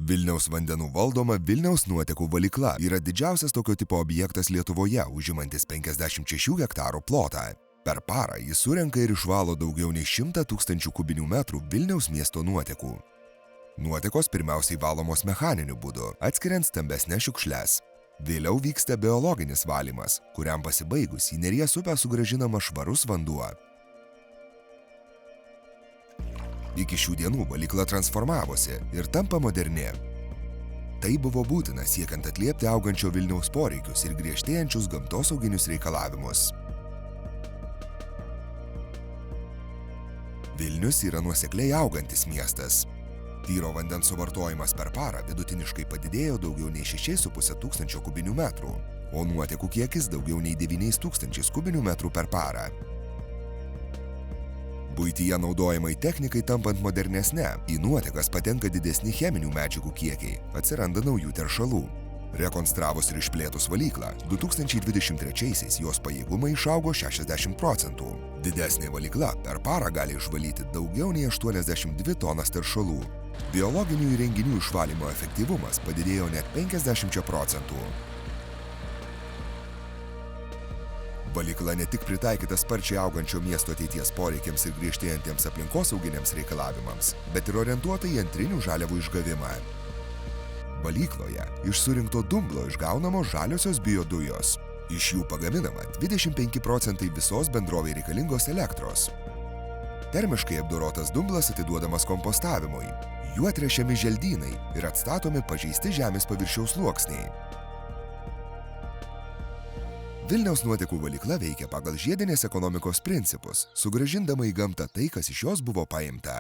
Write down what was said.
Vilniaus vandenų valdoma Vilniaus nuotekų valykla yra didžiausias tokio tipo objektas Lietuvoje, užimantis 56 hektarų plotą. Per parą jis surenka ir išvalo daugiau nei 100 000 kubinių metrų Vilniaus miesto nuotekų. Nuotekos pirmiausiai valomos mechaniniu būdu, atskiriant stambesnes šiukšles. Vėliau vyksta biologinis valymas, kuriam pasibaigus į Neries upę sugrąžinama švarus vanduo. Iki šių dienų valykla transformavosi ir tampa moderni. Tai buvo būtina siekiant atliepti augančio Vilniaus poreikius ir griežtėjančius gamtosauginius reikalavimus. Vilnius yra nuosekliai augantis miestas. Tyro vandens suvartojimas per parą vidutiniškai padidėjo daugiau nei 6,5 tūkstančio kubinių metrų, o nuotekų kiekis daugiau nei 9 000 kubinių metrų per parą. Buityje naudojamai technikai tampant modernesne, į nuotekas patenka didesni cheminių medžiagų kiekiai, atsiranda naujų teršalų. Rekonstravus ir išplėtus valyklą, 2023-aisiais jos pajėgumai išaugo 60%. Didesnė valykla per parą gali išvalyti daugiau nei 82 tonas teršalų. Biologinių įrenginių išvalymo efektyvumas padidėjo net 50%. Valykla ne tik pritaikyta sparčiai augančio miesto ateities poreikiams ir griežtėjantiems aplinkosauginiams reikalavimams, bet ir orientuota į antrinių žaliavų išgavimą. Valykloje iš surinkto dumblo išgaunamos žaliosios biodujos. Iš jų pagaminama 25% visos bendrovei reikalingos elektros. Termiškai apdorotas dumblas atiduodamas kompostavimui. Juo tręšiami želdynai ir atstatomi pažeisti žemės paviršiaus sluoksniai. Vilniaus nuotekų valykla veikia pagal žiedinės ekonomikos principus, sugrąžindama į gamtą tai, kas iš jos buvo paimta.